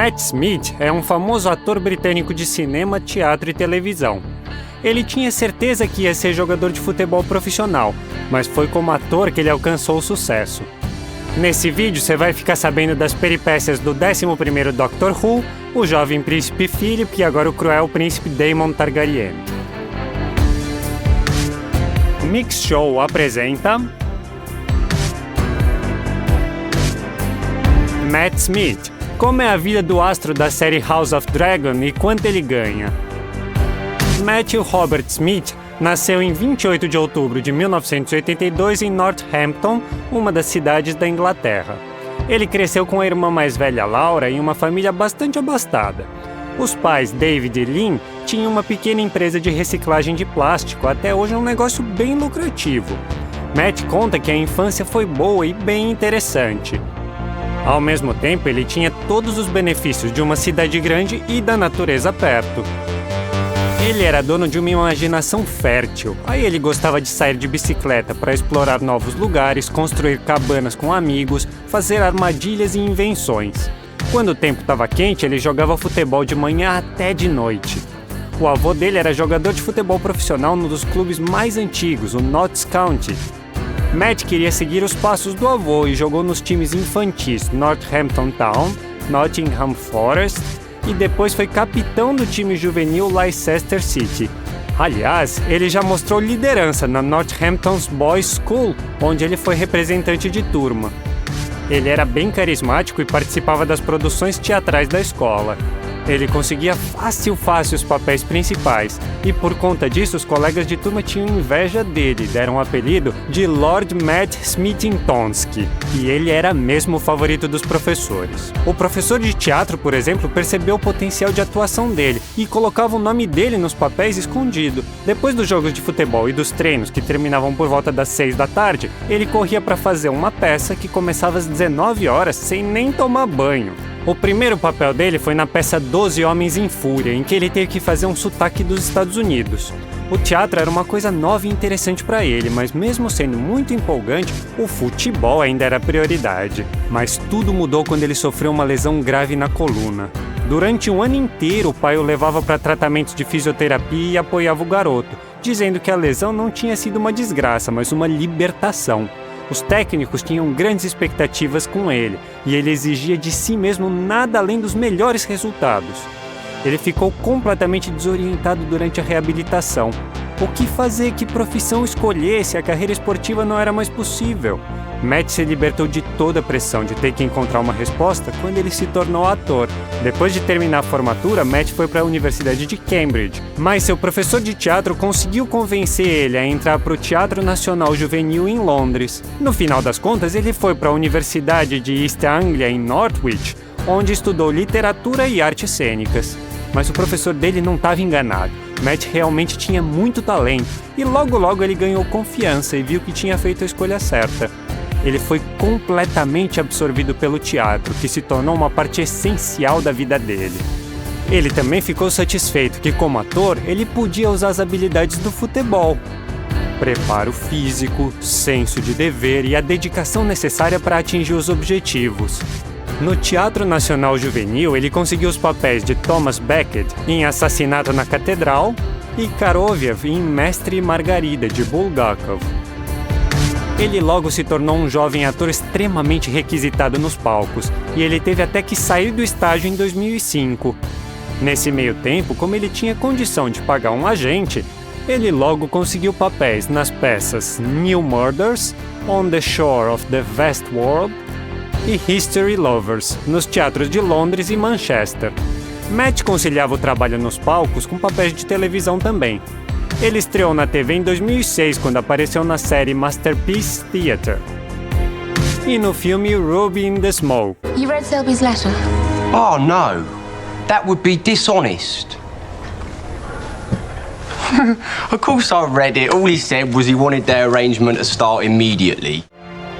Matt Smith é um famoso ator britânico de cinema, teatro e televisão. Ele tinha certeza que ia ser jogador de futebol profissional, mas foi como ator que ele alcançou o sucesso. Nesse vídeo você vai ficar sabendo das peripécias do 11º Doctor Who, o jovem príncipe Philip e agora o cruel príncipe Daemon Targaryen. Mix Show apresenta Matt Smith. Como é a vida do astro da série House of Dragon e quanto ele ganha? Matthew Robert Smith nasceu em 28 de outubro de 1982 em Northampton, uma das cidades da Inglaterra. Ele cresceu com a irmã mais velha Laura em uma família bastante abastada. Os pais, David e Lynn, tinham uma pequena empresa de reciclagem de plástico, até hoje um negócio bem lucrativo. Matt conta que a infância foi boa e bem interessante. Ao mesmo tempo, ele tinha todos os benefícios de uma cidade grande e da natureza perto. Ele era dono de uma imaginação fértil. Aí ele gostava de sair de bicicleta para explorar novos lugares, construir cabanas com amigos, fazer armadilhas e invenções. Quando o tempo estava quente, ele jogava futebol de manhã até de noite. O avô dele era jogador de futebol profissional num dos clubes mais antigos, o Notts County. Matt queria seguir os passos do avô e jogou nos times infantis Northampton Town, Nottingham Forest e depois foi capitão do time juvenil Leicester City. Aliás, ele já mostrou liderança na Northampton's Boys School, onde ele foi representante de turma. Ele era bem carismático e participava das produções teatrais da escola. Ele conseguia fácil os papéis principais, e por conta disso os colegas de turma tinham inveja dele, deram o apelido de Lord Matt Smithingtonski, e ele era mesmo o favorito dos professores. O professor de teatro, por exemplo, percebeu o potencial de atuação dele e colocava o nome dele nos papéis escondido. Depois dos jogos de futebol e dos treinos, que terminavam por volta das 6 da tarde, ele corria para fazer uma peça que começava às 19 horas sem nem tomar banho. O primeiro papel dele foi na peça 12 Homens em Fúria, em que ele teve que fazer um sotaque dos Estados Unidos. O teatro era uma coisa nova e interessante para ele, mas mesmo sendo muito empolgante, o futebol ainda era prioridade. Mas tudo mudou quando ele sofreu uma lesão grave na coluna. Durante um ano inteiro, o pai o levava para tratamentos de fisioterapia e apoiava o garoto, dizendo que a lesão não tinha sido uma desgraça, mas uma libertação. Os técnicos tinham grandes expectativas com ele, e ele exigia de si mesmo nada além dos melhores resultados. Ele ficou completamente desorientado durante a reabilitação. O que fazer, que profissão escolher se a carreira esportiva não era mais possível? Matt se libertou de toda a pressão de ter que encontrar uma resposta quando ele se tornou ator. Depois de terminar a formatura, Matt foi para a Universidade de Cambridge, mas seu professor de teatro conseguiu convencer ele a entrar para o Teatro Nacional Juvenil em Londres. No final das contas, ele foi para a Universidade de East Anglia em Norwich, onde estudou literatura e artes cênicas. Mas o professor dele não estava enganado. Matt realmente tinha muito talento e logo ele ganhou confiança e viu que tinha feito a escolha certa. Ele foi completamente absorvido pelo teatro, que se tornou uma parte essencial da vida dele. Ele também ficou satisfeito que, como ator, ele podia usar as habilidades do futebol. Preparo físico, senso de dever e a dedicação necessária para atingir os objetivos. No Teatro Nacional Juvenil, ele conseguiu os papéis de Thomas Becket em Assassinato na Catedral e Karoviev em Mestre e Margarida, de Bulgakov. Ele logo se tornou um jovem ator extremamente requisitado nos palcos, e ele teve até que sair do estágio em 2005. Nesse meio tempo, como ele tinha condição de pagar um agente, ele logo conseguiu papéis nas peças New Murders, On the Shore of the Vast World e History Lovers, nos teatros de Londres e Manchester. Matt conciliava o trabalho nos palcos com papéis de televisão também. Ele estreou na TV em 2006, quando apareceu na série Masterpiece Theatre. E no filme Ruby in the Smoke. You read Selby's letter? Oh, no. That would be dishonest. Of course I read it. All he said was he wanted their arrangement to start immediately.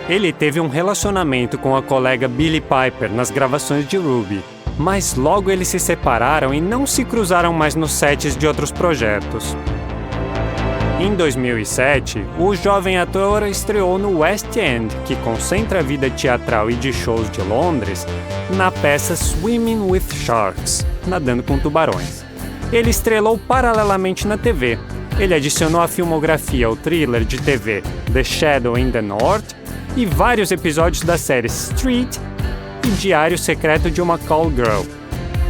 Ele teve um relacionamento com a colega Billie Piper nas gravações de Ruby, mas logo eles se separaram e não se cruzaram mais nos sets de outros projetos. Em 2007, o jovem ator estreou no West End, que concentra a vida teatral e de shows de Londres, na peça Swimming with Sharks, nadando com tubarões. Ele estrelou paralelamente na TV. Ele adicionou à filmografia o thriller de TV The Shadow in the North e vários episódios da série Street e Diário Secreto de uma Call Girl.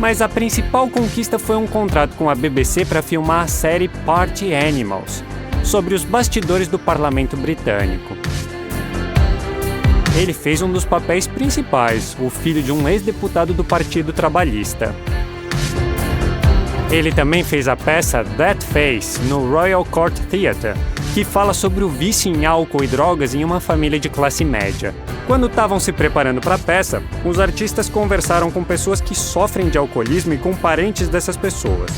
Mas a principal conquista foi um contrato com a BBC para filmar a série Party Animals, sobre os bastidores do parlamento britânico. Ele fez um dos papéis principais, o filho de um ex-deputado do Partido Trabalhista. Ele também fez a peça That Face no Royal Court Theatre, que fala sobre o vício em álcool e drogas em uma família de classe média. Quando estavam se preparando para a peça, os artistas conversaram com pessoas que sofrem de alcoolismo e com parentes dessas pessoas.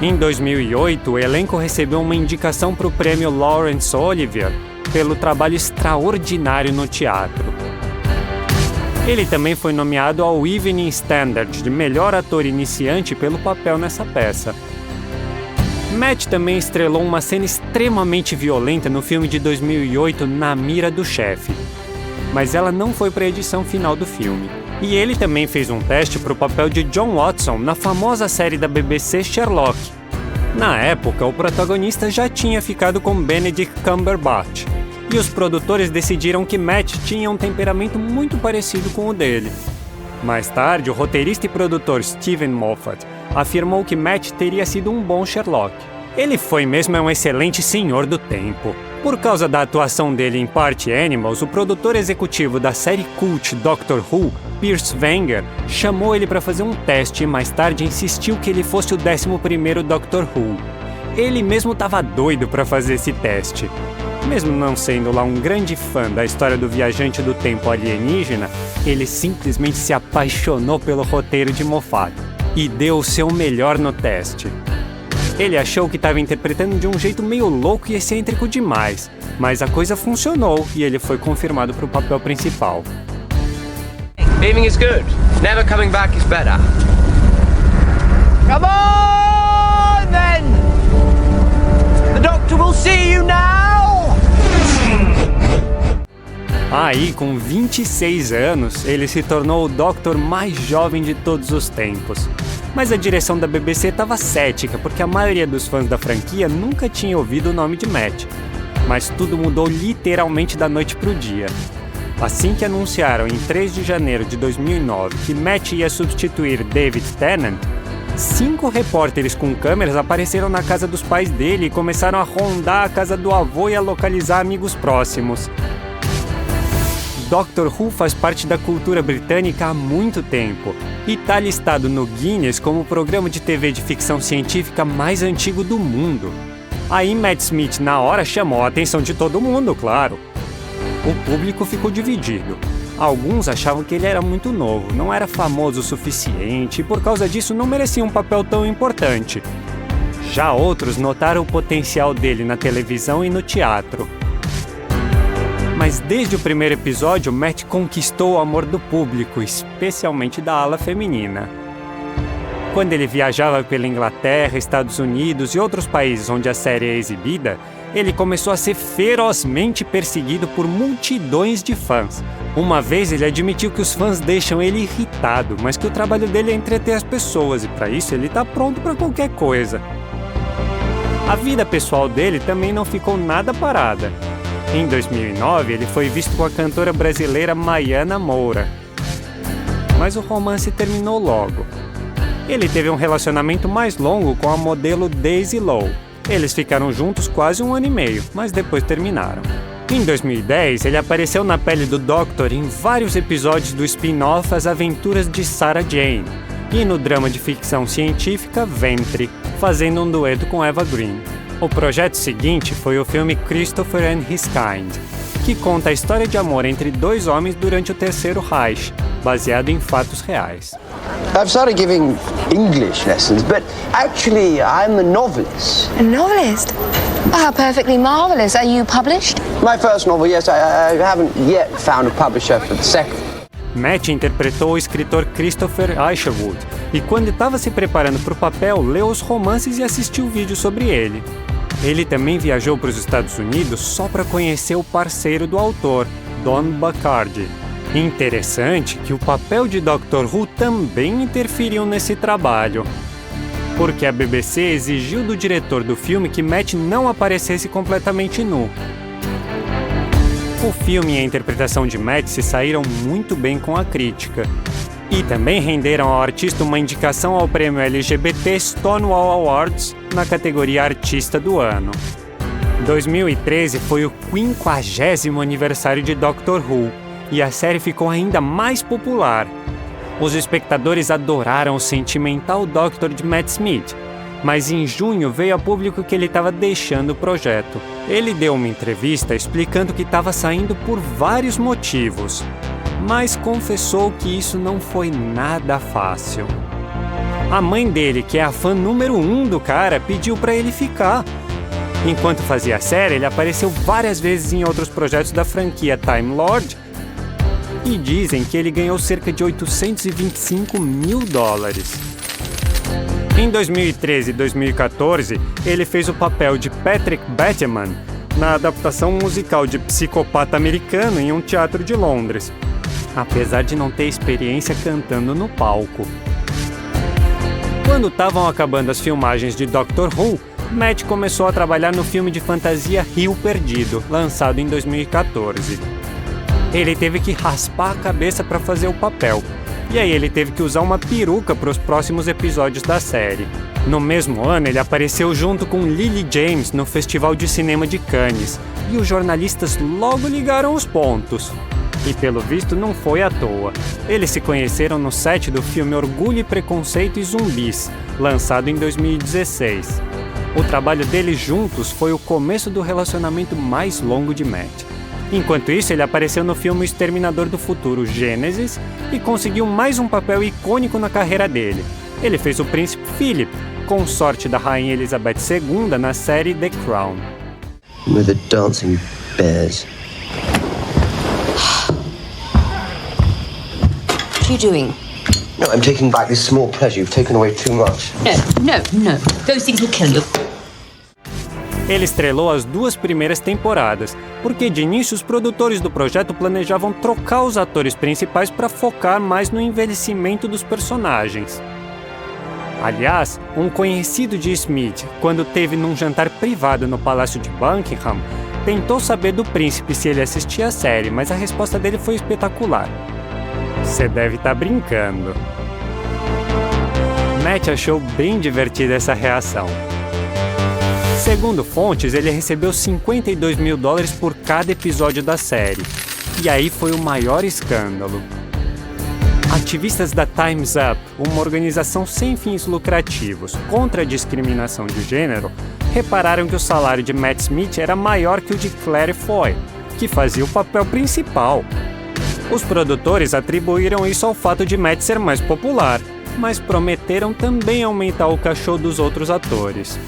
Em 2008, o elenco recebeu uma indicação para o prêmio Laurence Olivier pelo trabalho extraordinário no teatro. Ele também foi nomeado ao Evening Standard de melhor ator iniciante pelo papel nessa peça. Matt também estrelou uma cena extremamente violenta no filme de 2008 Na Mira do Chefe, mas ela não foi para a edição final do filme. E ele também fez um teste para o papel de John Watson na famosa série da BBC Sherlock. Na época, o protagonista já tinha ficado com Benedict Cumberbatch, e os produtores decidiram que Matt tinha um temperamento muito parecido com o dele. Mais tarde, o roteirista e produtor Steven Moffat afirmou que Matt teria sido um bom Sherlock. Ele foi mesmo um excelente senhor do tempo. Por causa da atuação dele em Party Animals, o produtor executivo da série cult Doctor Who, Piers Wenger, chamou ele para fazer um teste e mais tarde insistiu que ele fosse o 11º Doctor Who. Ele mesmo estava doido para fazer esse teste. Mesmo não sendo lá um grande fã da história do viajante do tempo alienígena, ele simplesmente se apaixonou pelo roteiro de Moffat e deu o seu melhor no teste. Ele achou que estava interpretando de um jeito meio louco e excêntrico demais, mas a coisa funcionou e ele foi confirmado para o papel principal. Leaving is good. Never coming back is better. Come on, then! The doctor will see you now! Aí, com 26 anos, ele se tornou o Doctor mais jovem de todos os tempos. Mas a direção da BBC estava cética, porque a maioria dos fãs da franquia nunca tinha ouvido o nome de Matt. Mas tudo mudou literalmente da noite para o dia. Assim que anunciaram em 3 de janeiro de 2009 que Matt ia substituir David Tennant, 5 repórteres com câmeras apareceram na casa dos pais dele e começaram a rondar a casa do avô e a localizar amigos próximos. Doctor Who faz parte da cultura britânica há muito tempo e está listado no Guinness como o programa de TV de ficção científica mais antigo do mundo. Aí Matt Smith na hora chamou a atenção de todo mundo, claro. O público ficou dividido. Alguns achavam que ele era muito novo, não era famoso o suficiente e por causa disso não merecia um papel tão importante. Já outros notaram o potencial dele na televisão e no teatro. Mas desde o primeiro episódio, Matt conquistou o amor do público, especialmente da ala feminina. Quando ele viajava pela Inglaterra, Estados Unidos e outros países onde a série é exibida, ele começou a ser ferozmente perseguido por multidões de fãs. Uma vez ele admitiu que os fãs deixam ele irritado, mas que o trabalho dele é entreter as pessoas e para isso ele está pronto para qualquer coisa. A vida pessoal dele também não ficou nada parada. Em 2009, ele foi visto com a cantora brasileira Maiana Moura. Mas o romance terminou logo. Ele teve um relacionamento mais longo com a modelo Daisy Lowe. Eles ficaram juntos quase 1 ano e meio, mas depois terminaram. Em 2010, ele apareceu na pele do Doctor em vários episódios do spin-off As Aventuras de Sarah Jane e no drama de ficção científica Ventre, fazendo um dueto com Eva Green. O projeto seguinte foi o filme Christopher and His Kind, que conta a história de amor entre 2 homens durante o Terceiro Reich, baseado em fatos reais. I've started giving English lessons, but actually I'm a novelist. A novelist? Oh, how perfectly marvellous. Are you published? My first novel, yes, I haven't yet found a publisher for the second. Matt interpretou o escritor Christopher Isherwood e quando estava se preparando para o papel, leu os romances e assistiu vídeos sobre ele. Ele também viajou para os Estados Unidos só para conhecer o parceiro do autor, Don Bacardi. Interessante que o papel de Dr. Who também interferiu nesse trabalho, porque a BBC exigiu do diretor do filme que Matt não aparecesse completamente nu. O filme e a interpretação de Matt se saíram muito bem com a crítica, e também renderam ao artista uma indicação ao prêmio LGBT Stonewall Awards na categoria Artista do Ano. 2013 foi o 50º aniversário de Doctor Who, e a série ficou ainda mais popular. Os espectadores adoraram o sentimental Doctor de Matt Smith, mas em junho veio a público que ele estava deixando o projeto. Ele deu uma entrevista explicando que estava saindo por vários motivos, mas confessou que isso não foi nada fácil. A mãe dele, que é a fã número 1 do cara, pediu para ele ficar. Enquanto fazia a série, ele apareceu várias vezes em outros projetos da franquia Time Lord, e dizem que ele ganhou cerca de $825 mil. Em 2013 e 2014, ele fez o papel de Patrick Bateman na adaptação musical de Psicopata Americano em um teatro de Londres, apesar de não ter experiência cantando no palco. Quando estavam acabando as filmagens de Doctor Who, Matt começou a trabalhar no filme de fantasia Rio Perdido, lançado em 2014. Ele teve que raspar a cabeça para fazer o papel, e aí ele teve que usar uma peruca para os próximos episódios da série. No mesmo ano, ele apareceu junto com Lily James no Festival de Cinema de Cannes, e os jornalistas logo ligaram os pontos. E pelo visto não foi à toa. Eles se conheceram no set do filme Orgulho e Preconceito e Zumbis, lançado em 2016. O trabalho deles juntos foi o começo do relacionamento mais longo de Matt. Enquanto isso, ele apareceu no filme O Exterminador do Futuro, Gênesis, e conseguiu mais um papel icônico na carreira dele. Ele fez o príncipe Philip, consorte da rainha Elizabeth II na série The Crown. With the dancing bears. What are you doing? No, I'm taking back this small pleasure. You've taken away too much. No. Those things will kill you. Ele estrelou as 2 primeiras temporadas, porque de início os produtores do projeto planejavam trocar os atores principais para focar mais no envelhecimento dos personagens. Aliás, um conhecido de Smith, quando teve num jantar privado no Palácio de Buckingham, tentou saber do príncipe se ele assistia a série, mas a resposta dele foi espetacular. Você deve estar brincando. Matt achou bem divertida essa reação. Segundo fontes, ele recebeu $52 mil por cada episódio da série. E aí foi o maior escândalo. Ativistas da Time's Up, uma organização sem fins lucrativos contra a discriminação de gênero, repararam que o salário de Matt Smith era maior que o de Claire Foy, que fazia o papel principal. Os produtores atribuíram isso ao fato de Matt ser mais popular, mas prometeram também aumentar o cachê dos outros atores.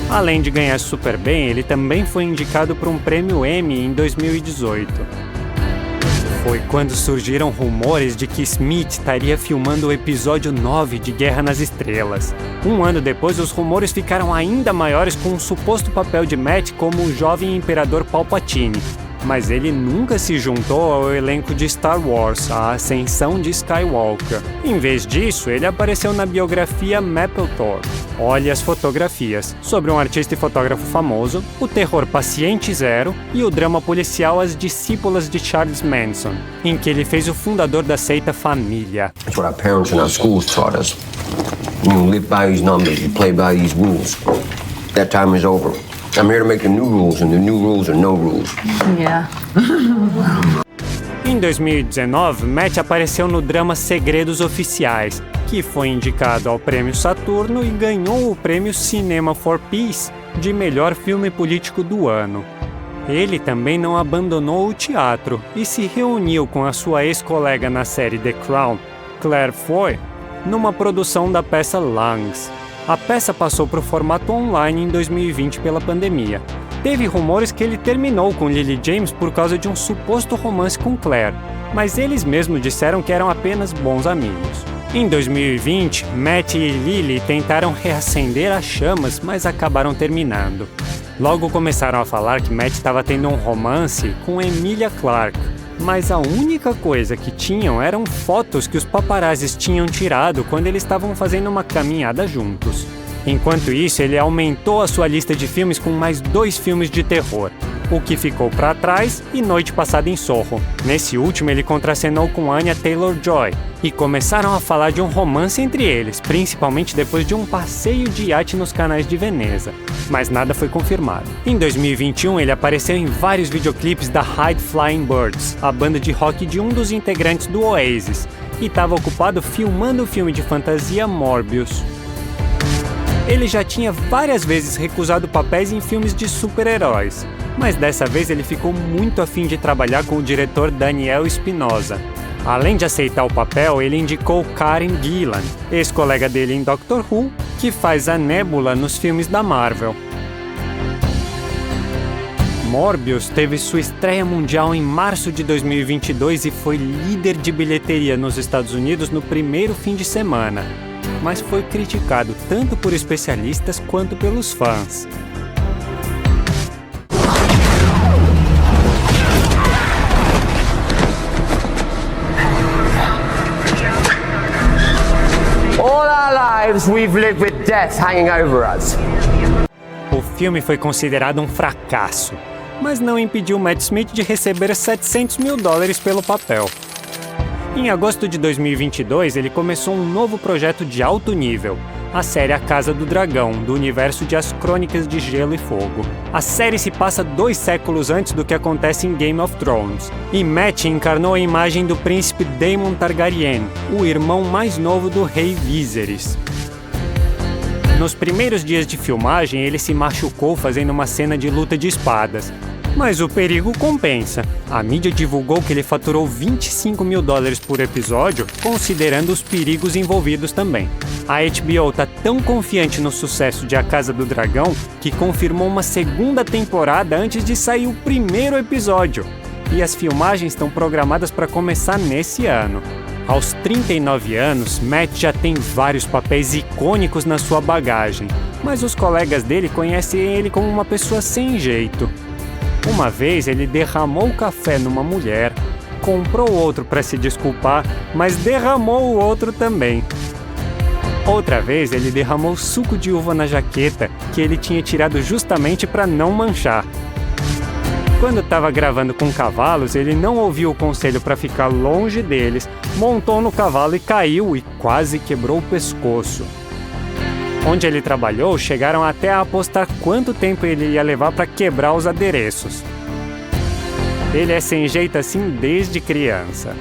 Além de ganhar super bem, ele também foi indicado para um prêmio Emmy em 2018. Foi quando surgiram rumores de que Smith estaria filmando o episódio 9 de Guerra nas Estrelas. Um ano depois, os rumores ficaram ainda maiores com um suposto papel de Matt como o jovem Imperador Palpatine. Mas ele nunca se juntou ao elenco de Star Wars, A Ascensão de Skywalker. Em vez disso, ele apareceu na biografia Mapplethorpe, Olhe as Fotografias, sobre um artista e fotógrafo famoso, o terror Paciente Zero e o drama policial As Discípulas de Charles Manson, em que ele fez o fundador da seita Família. That's what our parents and our schools taught us. You live by these numbers, you play by these rules. That time is over. I'm here to make the new rules, and the new rules are no rules. Yeah. Em 2019, Matt apareceu no drama Segredos Oficiais, que foi indicado ao Prêmio Saturno e ganhou o Prêmio Cinema for Peace de melhor filme político do ano. Ele também não abandonou o teatro e se reuniu com a sua ex-colega na série The Crown, Claire Foy, numa produção da peça Lungs. A peça passou para o formato online em 2020 pela pandemia. Teve rumores que ele terminou com Lily James por causa de um suposto romance com Claire, mas eles mesmos disseram que eram apenas bons amigos. Em 2020, Matt e Lily tentaram reacender as chamas, mas acabaram terminando. Logo começaram a falar que Matt estava tendo um romance com Emilia Clarke, mas a única coisa que tinham eram fotos que os paparazzis tinham tirado quando eles estavam fazendo uma caminhada juntos. Enquanto isso, ele aumentou a sua lista de filmes com mais 2 filmes de terror, O que Ficou Pra Trás e Noite Passada em Soho. Nesse último, ele contracenou com Anya Taylor-Joy e começaram a falar de um romance entre eles, principalmente depois de um passeio de iate nos canais de Veneza. Mas nada foi confirmado. Em 2021, ele apareceu em vários videoclipes da High Flying Birds, a banda de rock de um dos integrantes do Oasis, e estava ocupado filmando o filme de fantasia Morbius. Ele já tinha várias vezes recusado papéis em filmes de super-heróis, mas dessa vez ele ficou muito afim de trabalhar com o diretor Daniel Espinosa. Além de aceitar o papel, ele indicou Karen Gillan, ex-colega dele em Doctor Who, que faz a Nebula nos filmes da Marvel. Morbius teve sua estreia mundial em março de 2022 e foi líder de bilheteria nos Estados Unidos no primeiro fim de semana, mas foi criticado tanto por especialistas quanto pelos fãs. All our lives we've lived with death hanging over us. O filme foi considerado um fracasso, mas não impediu Matt Smith de receber $700 mil pelo papel. Em agosto de 2022, ele começou um novo projeto de alto nível, a série A Casa do Dragão, do universo de As Crônicas de Gelo e Fogo. A série se passa 2 séculos antes do que acontece em Game of Thrones, e Matt encarnou a imagem do príncipe Daemon Targaryen, o irmão mais novo do rei Viserys. Nos primeiros dias de filmagem, ele se machucou fazendo uma cena de luta de espadas, mas o perigo compensa. A mídia divulgou que ele faturou $25 mil por episódio, considerando os perigos envolvidos também. A HBO tá tão confiante no sucesso de A Casa do Dragão que confirmou uma segunda temporada antes de sair o primeiro episódio. E as filmagens estão programadas para começar nesse ano. Aos 39 anos, Matt já tem vários papéis icônicos na sua bagagem, mas os colegas dele conhecem ele como uma pessoa sem jeito. Uma vez ele derramou o café numa mulher, comprou outro para se desculpar, mas derramou o outro também. Outra vez ele derramou suco de uva na jaqueta que ele tinha tirado justamente para não manchar. Quando estava gravando com cavalos, ele não ouviu o conselho para ficar longe deles, montou no cavalo e caiu e quase quebrou o pescoço. Onde ele trabalhou, chegaram até a apostar quanto tempo ele ia levar para quebrar os adereços. Ele é sem jeito assim desde criança.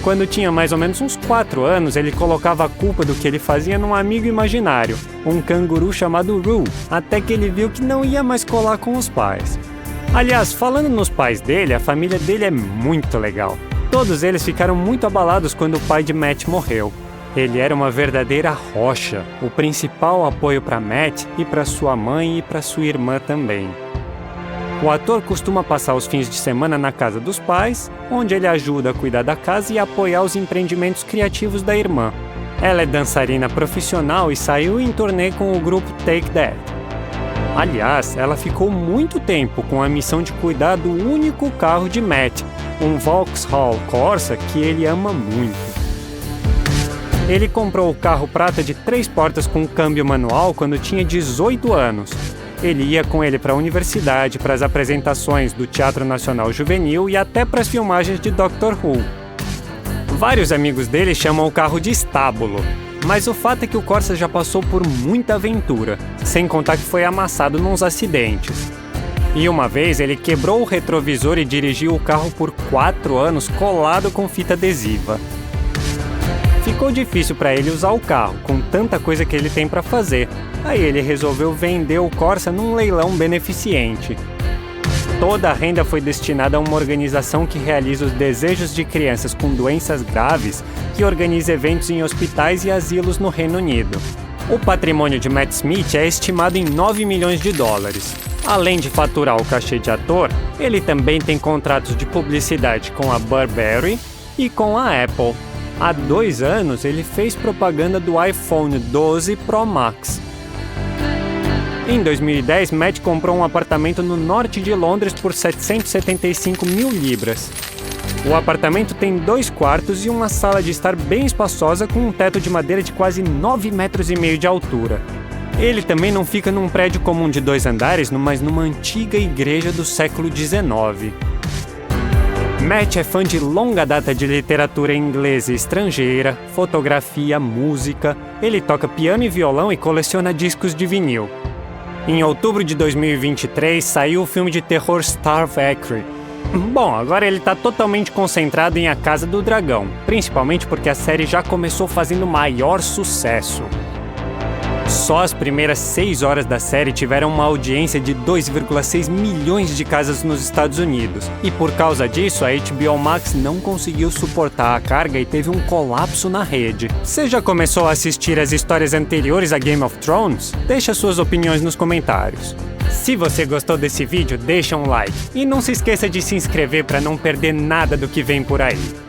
Quando tinha mais ou menos uns 4 anos, ele colocava a culpa do que ele fazia num amigo imaginário, um canguru chamado Roo, até que ele viu que não ia mais colar com os pais. Aliás, falando nos pais dele, a família dele é muito legal. Todos eles ficaram muito abalados quando o pai de Matt morreu. Ele era uma verdadeira rocha, o principal apoio para Matt e para sua mãe e para sua irmã também. O ator costuma passar os fins de semana na casa dos pais, onde ele ajuda a cuidar da casa e a apoiar os empreendimentos criativos da irmã. Ela é dançarina profissional e saiu em turnê com o grupo Take That. Aliás, ela ficou muito tempo com a missão de cuidar do único carro de Matt, um Vauxhall Corsa que ele ama muito. Ele comprou o carro prata de 3 portas com câmbio manual quando tinha 18 anos. Ele ia com ele para a universidade, para as apresentações do Teatro Nacional Juvenil e até para as filmagens de Doctor Who. Vários amigos dele chamam o carro de estábulo, mas o fato é que o Corsa já passou por muita aventura, sem contar que foi amassado nos acidentes. E uma vez ele quebrou o retrovisor e dirigiu o carro por 4 anos colado com fita adesiva. Ficou difícil para ele usar o carro, com tanta coisa que ele tem para fazer. Aí ele resolveu vender o Corsa num leilão beneficente. Toda a renda foi destinada a uma organização que realiza os desejos de crianças com doenças graves, que organiza eventos em hospitais e asilos no Reino Unido. O patrimônio de Matt Smith é estimado em $9 milhões. Além de faturar o cachê de ator, ele também tem contratos de publicidade com a Burberry e com a Apple. Há 2 anos, ele fez propaganda do iPhone 12 Pro Max. Em 2010, Matt comprou um apartamento no norte de Londres por 775 mil libras. O apartamento tem 2 quartos e uma sala de estar bem espaçosa com um teto de madeira de quase 9,5 metros de altura. Ele também não fica num prédio comum de 2 andares, mas numa antiga igreja do século XIX. Matt é fã de longa data de literatura inglesa e estrangeira, fotografia, música. Ele toca piano e violão e coleciona discos de vinil. Em outubro de 2023, saiu o filme de terror Starvectory. Bom, agora ele está totalmente concentrado em A Casa do Dragão, principalmente porque a série já começou fazendo maior sucesso. Só as primeiras 6 horas da série tiveram uma audiência de 2,6 milhões de casas nos Estados Unidos. E por causa disso, a HBO Max não conseguiu suportar a carga e teve um colapso na rede. Você já começou a assistir as histórias anteriores a Game of Thrones? Deixa suas opiniões nos comentários. Se você gostou desse vídeo, deixa um like. E não se esqueça de se inscrever para não perder nada do que vem por aí.